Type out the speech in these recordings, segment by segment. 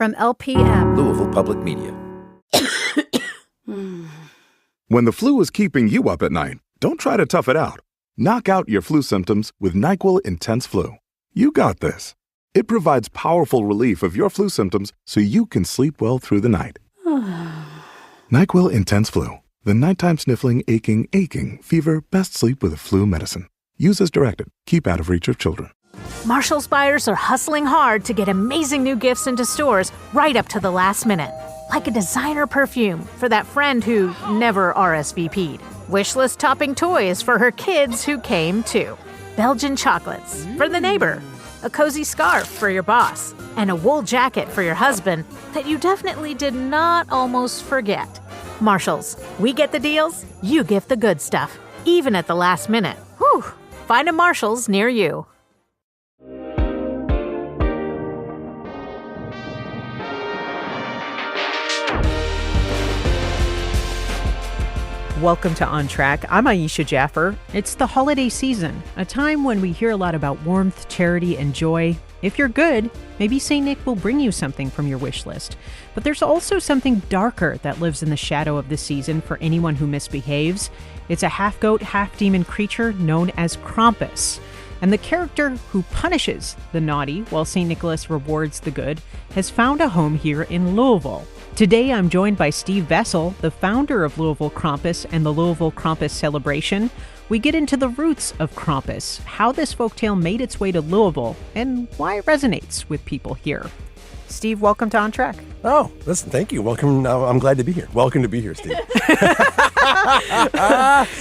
From LPM. Louisville Public Media. When the flu is keeping you up at night, don't try to tough it out. Knock out your flu symptoms with NyQuil Intense Flu. You got this. It provides powerful relief of your flu symptoms so you can sleep well through the night. NyQuil Intense Flu. The nighttime sniffling, aching, fever, best sleep with a flu medicine. Use as directed. Keep out of reach of children. Marshall's buyers are hustling hard to get amazing new gifts into stores right up to the last minute. Like a designer perfume for that friend who never RSVP'd. Wishlist topping toys for her kids who came too. Belgian chocolates for the neighbor. A cozy scarf for your boss. And a wool jacket for your husband that you definitely did not almost forget. Marshall's. We get the deals, you gift the good stuff. Even at the last minute. Whew. Find a Marshall's near you. Welcome to On Track. I'm Ayisha Jaffer. It's the holiday season, a time when we hear a lot about warmth, charity, and joy. If you're good, maybe St. Nick will bring you something from your wish list. But there's also something darker that lives in the shadow of the season for anyone who misbehaves. It's a half-goat, half-demon creature known as Krampus. And the character who punishes the naughty while St. Nicholas rewards the good has found a home here in Louisville. Today, I'm joined by Steve Vessell, the founder of Louisville Krampus and the Louisville Krampus Celebration. We get into the roots of Krampus, how this folktale made its way to Louisville, and why it resonates with people here. Steve, welcome to On Track. Oh, listen, thank you. Welcome. I'm glad to be here. Welcome to be here, Steve.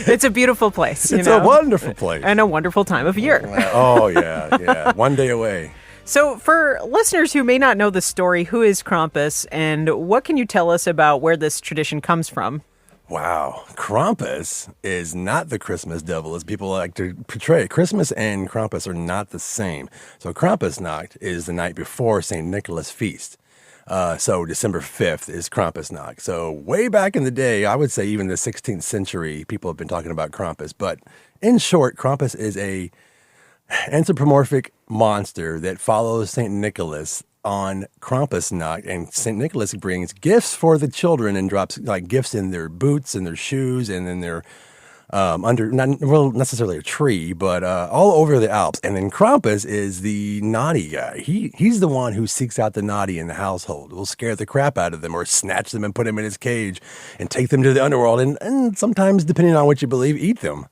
It's a beautiful place. It's a wonderful place. And a wonderful time of year. Oh, yeah. One day away. So for listeners who may not know the story, who is Krampus, and what can you tell us about where this tradition comes from? Wow. Krampus is not the Christmas devil as people like to portray. Christmas and Krampus are not the same. So Krampusnacht is the night before St. Nicholas feast. So December 5th is Krampusnacht. So way back in the day, I would say even the 16th century, people have been talking about Krampus. But in short, Krampus is a anthropomorphic monster that follows St. Nicholas on Krampusnacht, and St. Nicholas brings gifts for the children and drops like gifts in their boots and their shoes and in their under not necessarily a tree, but all over the Alps. And then Krampus is the naughty guy. He's the one who seeks out the naughty in the household. Will scare the crap out of them or snatch them and put them in his cage and take them to the underworld and sometimes, depending on what you believe, eat them.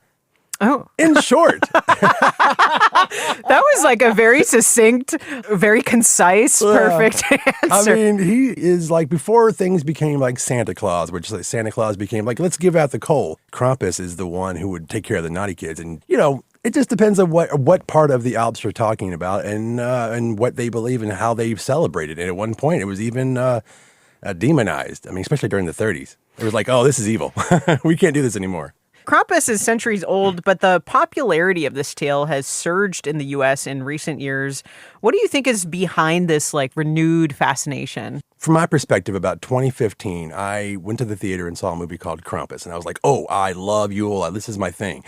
Oh. In short. That was like a very succinct, very concise, perfect answer. I mean, he is like, before things became like Santa Claus, which like Santa Claus became like, let's give out the coal. Krampus is the one who would take care of the naughty kids. And, it just depends on what part of the Alps you're talking about and what they believe and how they celebrate it. And at one point, it was even demonized. I mean, especially during the 30s. It was like, oh, this is evil. We can't do this anymore. Krampus is centuries old, but the popularity of this tale has surged in the U.S. in recent years. What do you think is behind this renewed fascination? From my perspective, about 2015, I went to the theater and saw a movie called Krampus, and I was like, oh, I love Yule. This is my thing.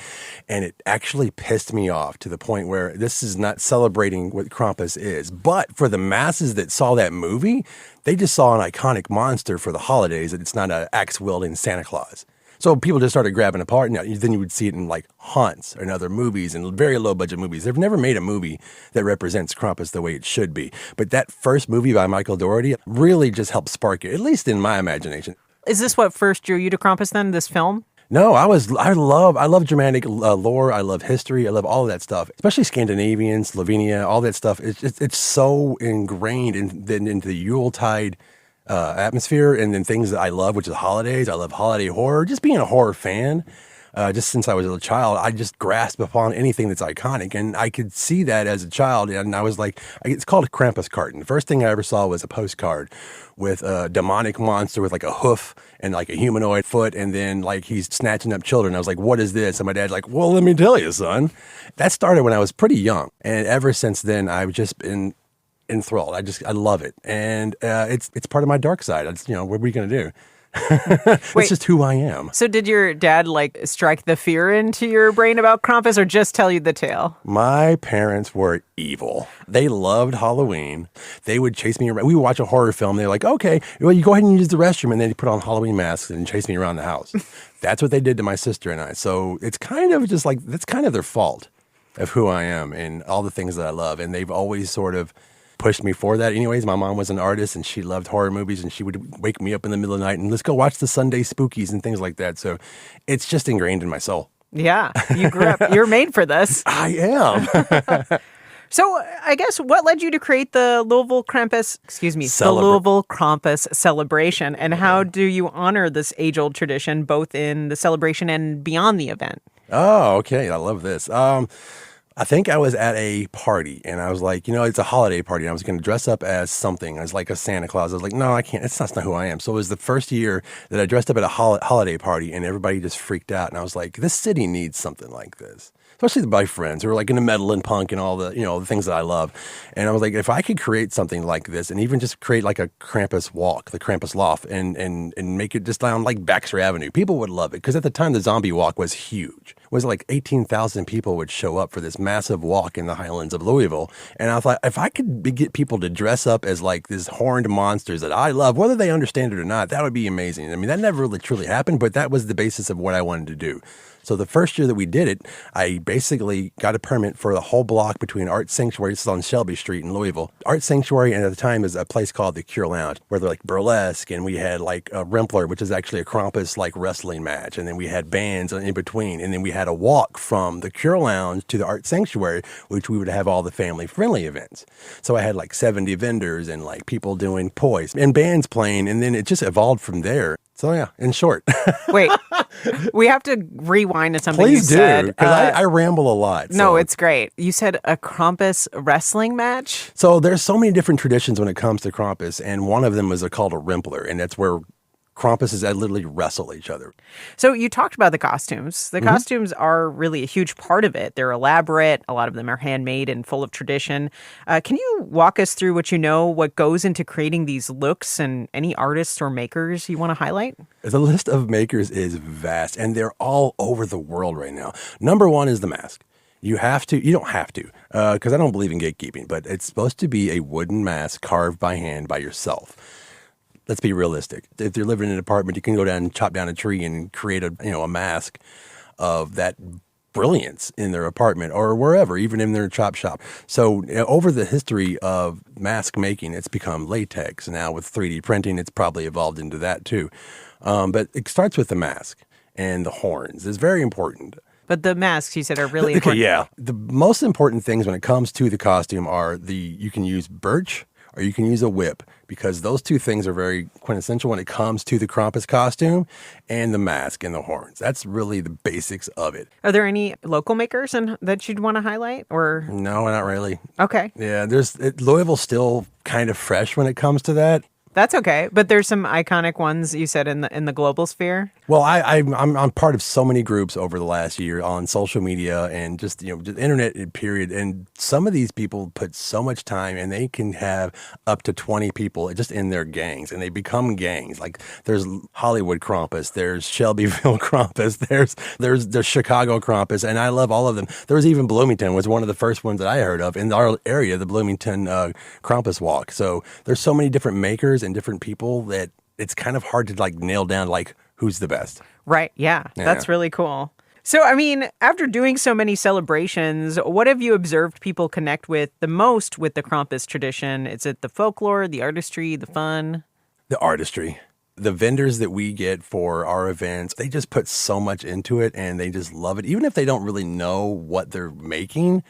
And it actually pissed me off to the point where this is not celebrating what Krampus is. But for the masses that saw that movie, they just saw an iconic monster for the holidays, and it's not an axe-wielding Santa Claus. So people just started grabbing apart. Now, then you would see it in Haunts and other movies and very low budget movies. They've never made a movie that represents Krampus the way it should be. But that first movie by Michael Dougherty really just helped spark it, at least in my imagination. Is this what first drew you to Krampus then, this film? No, I love Germanic lore. I love history. I love all of that stuff, especially Scandinavian, Slovenia, all that stuff. It's so ingrained into the Yuletide atmosphere, and then things that I love, which is holidays. I love holiday horror. Just being a horror fan, just since I was a child, I just grasp upon anything that's iconic, and I could see that as a child. And I was like, it's called a Krampus carton. The first thing I ever saw was a postcard with a demonic monster with a hoof and a humanoid foot, and then he's snatching up children. I was like, what is this? And my dad's like, well, let me tell you, son. That started when I was pretty young, and ever since then, I've just been enthralled. I love it, and it's part of my dark side. What are we gonna do? It's just who I am. So did your dad strike the fear into your brain about Krampus or just tell you the tale? My parents were evil. They loved Halloween. They would chase me around. We would watch a horror film. They're like, okay, well, you go ahead and use the restroom. And then they put on Halloween masks and chase me around the house. That's what they did to my sister and I. So it's kind of just like, that's kind of their fault of who I am and all the things that I love. And they've always sort of pushed me for that. Anyways, my mom was an artist and she loved horror movies and she would wake me up in the middle of the night and let's go watch the Sunday spookies and things like that. So it's just ingrained in my soul. Yeah, you grew up, you're made for this. I am. So I guess what led you to create the Louisville Krampus Celebration, and how do you honor this age-old tradition both in the celebration and beyond the event? Oh, okay. I love this. I think I was at a party and I was like, it's a holiday party. And I was going to dress up as something, as like a Santa Claus. I was like, no, I can't. That's not who I am. So it was the first year that I dressed up at a holiday party and everybody just freaked out. And I was like, this city needs something like this. Especially my friends who are like into metal and punk and all the, the things that I love. And I was like, if I could create something like this and even just create like a Krampus walk, the Krampus loft, and make it just down like Baxter Avenue, people would love it. Because at the time, the zombie walk was huge. It was like 18,000 people would show up for this massive walk in the Highlands of Louisville. And I thought, if I could get people to dress up as like these horned monsters that I love, whether they understand it or not, that would be amazing. I mean, that never really truly happened, but that was the basis of what I wanted to do. So the first year that we did it, I basically got a permit for the whole block between Art Sanctuary, this is on Shelby Street in Louisville. Art Sanctuary, and at the time, is a place called the Cure Lounge, where they're like burlesque, and we had like a Rempler, which is actually a Krampus like wrestling match, and then we had bands in between, and then we had a walk from the Cure Lounge to the Art Sanctuary, which we would have all the family-friendly events. So I had like 70 vendors and like people doing toys and bands playing, and then it just evolved from there. So yeah, in short. Wait, we have to rewind to something Please you said. Please do, because I ramble a lot. No, it's great. You said a Krampus wrestling match? So there's so many different traditions when it comes to Krampus, and one of them is called a Rempler, and that's where Krampuses literally wrestle each other. So you talked about the costumes. The costumes are really a huge part of it. They're elaborate. A lot of them are handmade and full of tradition. Can you walk us through what goes into creating these looks and any artists or makers you want to highlight? The list of makers is vast, and they're all over the world right now. Number one is the mask. You don't have to, because I don't believe in gatekeeping, but it's supposed to be a wooden mask carved by hand by yourself. Let's be realistic. If you're living in an apartment, you can go down and chop down a tree and create a mask of that brilliance in their apartment or wherever, even in their chop shop. So over the history of mask making, it's become latex. Now with 3D printing, it's probably evolved into that too. But it starts with the mask and the horns. It's very important. But the masks, you said, are really important. Okay, yeah. The most important things when it comes to the costume are you can use birch or you can use a whip, because those two things are very quintessential when it comes to the Krampus costume and the mask and the horns. That's really the basics of it. Are there any local makers that you'd want to highlight? Or no, not really. Okay. Yeah, Louisville's still kind of fresh when it comes to that. That's okay, but there's some iconic ones you said in the global sphere. Well, I'm part of so many groups over the last year on social media and just internet period, and some of these people put so much time, and they can have up to 20 people just in their gangs, and they become gangs. Like there's Hollywood Krampus, there's Shelbyville Krampus, there's the Chicago Krampus, and I love all of them. There was even Bloomington was one of the first ones that I heard of in our area, the Bloomington Krampus walk. So there's so many different makers and different people that it's kind of hard to nail down who's the best. Right. Yeah. That's really cool. So, I mean, after doing so many celebrations, what have you observed people connect with the most with the Krampus tradition? Is it the folklore, the artistry, the fun? The artistry. The vendors that we get for our events, they just put so much into it and they just love it. Even if they don't really know what they're making,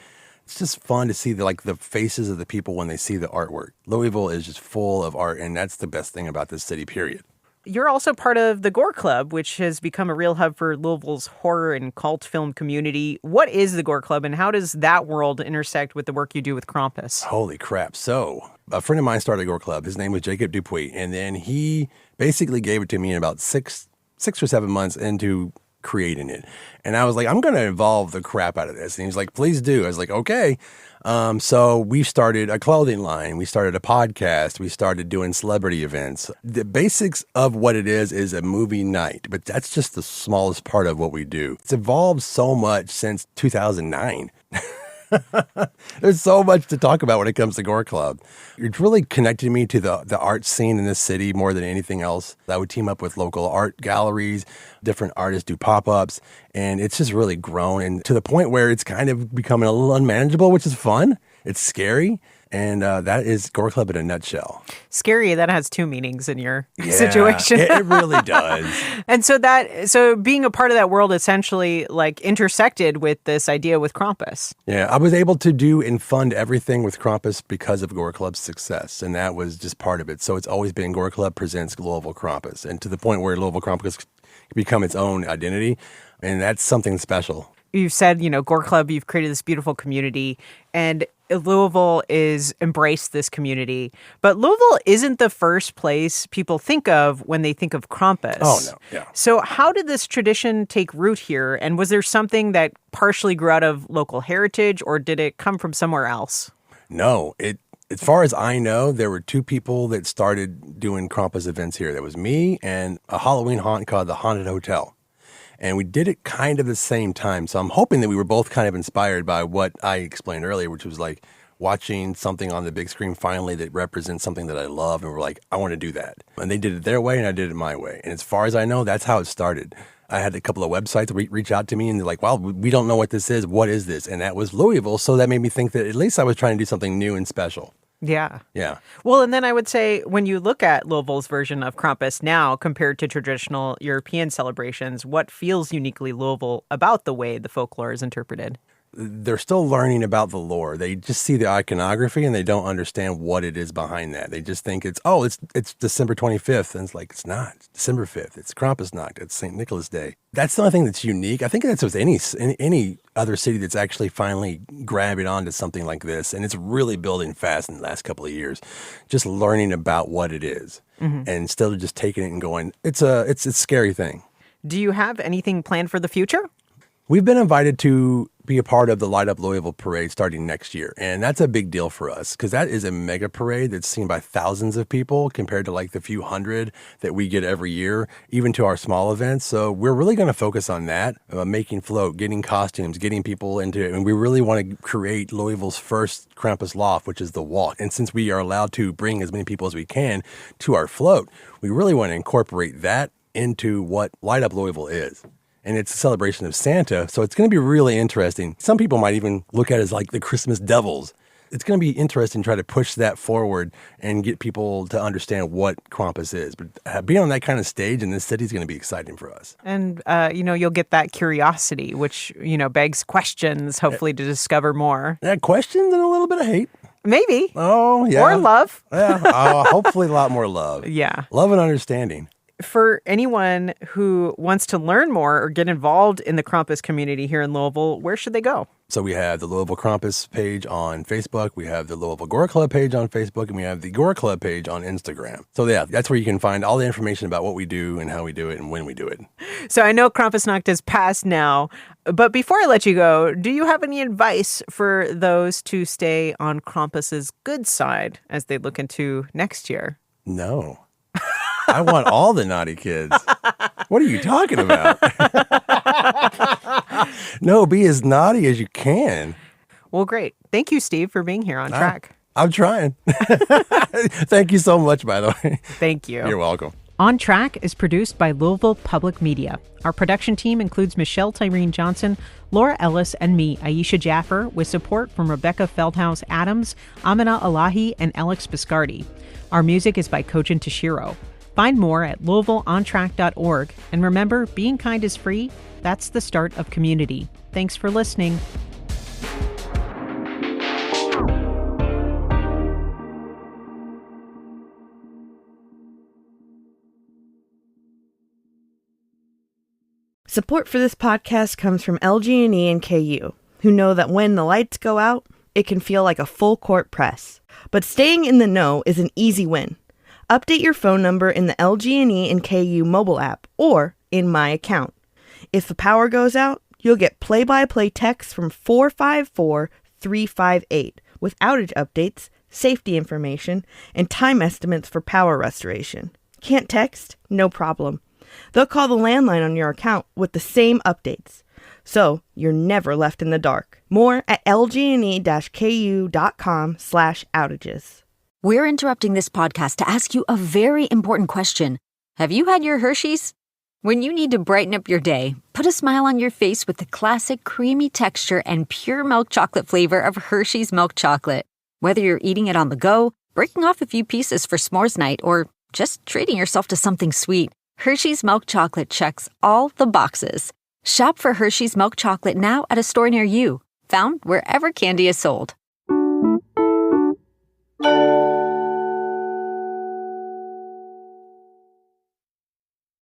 it's just fun to see the faces of the people when they see the artwork. Louisville is just full of art, and that's the best thing about this city, period. You're also part of the Gore Club, which has become a real hub for Louisville's horror and cult film community. What is the Gore Club, and how does that world intersect with the work you do with Krampus? Holy crap. So a friend of mine started a Gore Club. His name was Jacob Dupuis, and then he basically gave it to me in about six or 7 months into creating it. And I was like, I'm going to evolve the crap out of this. And he's like, please do. I was like, okay. So we started a clothing line. We started a podcast. We started doing celebrity events. The basics of what it is a movie night, but that's just the smallest part of what we do. It's evolved so much since 2009. There's so much to talk about when it comes to Gore Club. It's really connected me to the art scene in this city more than anything else. I would team up with local art galleries, different artists do pop-ups, and it's just really grown and to the point where it's kind of becoming a little unmanageable, which is fun. It's scary. And that is Gore Club in a nutshell. Scary, that has two meanings in your situation. It really does. And so being a part of that world essentially like intersected with this idea with Krampus. Yeah, I was able to do and fund everything with Krampus because of Gore Club's success. And that was just part of it. So it's always been Gore Club presents Louisville Krampus. And to the point where Louisville Krampus become its own identity. And that's something special. You've said, Gore Club, you've created this beautiful community, and Louisville is embraced this community. But Louisville isn't the first place people think of when they think of Krampus. Oh, no. Yeah. So how did this tradition take root here? And was there something that partially grew out of local heritage, or did it come from somewhere else? No, as far as I know, there were two people that started doing Krampus events here. There was me and a Halloween haunt called the Haunted Hotel. And we did it kind of the same time. So I'm hoping that we were both kind of inspired by what I explained earlier, which was like watching something on the big screen finally that represents something that I love. And we're like, I want to do that. And they did it their way and I did it my way. And as far as I know, that's how it started. I had a couple of websites reach out to me and they're like, wow, we don't know what this is. What is this? And that was Louisville. So that made me think that at least I was trying to do something new and special. Yeah. Yeah. Well, and then I would say when you look at Louisville's version of Krampus now compared to traditional European celebrations, what feels uniquely Louisville about the way the folklore is interpreted? They're still learning about the lore. They just see the iconography and they don't understand what it is behind that. They just think it's December 25th. And it's like, it's not. It's December 5th. It's Krampusnacht. It's St. Nicholas Day. That's the only thing that's unique. I think that's with any other city that's actually finally grabbing onto something like this. And it's really building fast in the last couple of years. Just learning about what it is. Mm-hmm. And instead of just taking it and going, it's a scary thing. Do you have anything planned for the future? We've been invited to be a part of the Light Up Louisville parade starting next year. And that's a big deal for us because that is a mega parade that's seen by thousands of people compared to like the few hundred that we get every year, even to our small events. So we're really going to focus on that, making float, getting costumes, getting people into it. And we really want to create Louisville's first Krampus loft, which is the walk. And since we are allowed to bring as many people as we can to our float, we really want to incorporate that into what Light Up Louisville is. And it's a celebration of Santa, so it's going to be really interesting. Some people might even look at it as like the Christmas devils. It's going to be interesting to try to push that forward and get people to understand what Krampus is. But being on that kind of stage in this city is going to be exciting for us. And, you'll get that curiosity, which, begs questions, hopefully, to discover more. Yeah, questions and a little bit of hate. Maybe. Oh, yeah. Or love. Yeah, hopefully a lot more love. Yeah. Love and understanding. For anyone who wants to learn more or get involved in the Krampus community here in Louisville, where should they go? So we have the Louisville Krampus page on Facebook, we have the Louisville Gore Club page on Facebook, and we have the Gore Club page on Instagram. So yeah, that's where you can find all the information about what we do and how we do it and when we do it. So I know Krampusnacht is past now, but before I let you go, do you have any advice for those to stay on Krampus's good side as they look into next year? No. I want all the naughty kids. What are you talking about? No, be as naughty as you can. Well, great. Thank you, Steve, for being here on track. I'm trying. Thank you so much, by the way. Thank you. You're welcome. On Track is produced by Louisville Public Media. Our production team includes Michelle Tyreen Johnson, Laura Ellis, and me, Ayisha Jaffer, with support from Rebecca Feldhouse Adams, Amina Alahi, and Alex Biscardi. Our music is by Kojin Tashiro. Find more at LouisvilleOnTrack.org. And remember, being kind is free. That's the start of community. Thanks for listening. Support for this podcast comes from LG&E and KU, who know that when the lights go out, it can feel like a full court press. But staying in the know is an easy win. Update your phone number in the LG&E and KU mobile app or in My Account. If the power goes out, you'll get play-by-play text from 454-358 with outage updates, safety information, and time estimates for power restoration. Can't text? No problem. They'll call the landline on your account with the same updates. So you're never left in the dark. More at lgne-ku.com/outages. We're interrupting this podcast to ask you a very important question. Have you had your Hershey's? When you need to brighten up your day, put a smile on your face with the classic creamy texture and pure milk chocolate flavor of Hershey's milk chocolate. Whether you're eating it on the go, breaking off a few pieces for s'mores night, or just treating yourself to something sweet, Hershey's milk chocolate checks all the boxes. Shop for Hershey's milk chocolate now at a store near you, found wherever candy is sold.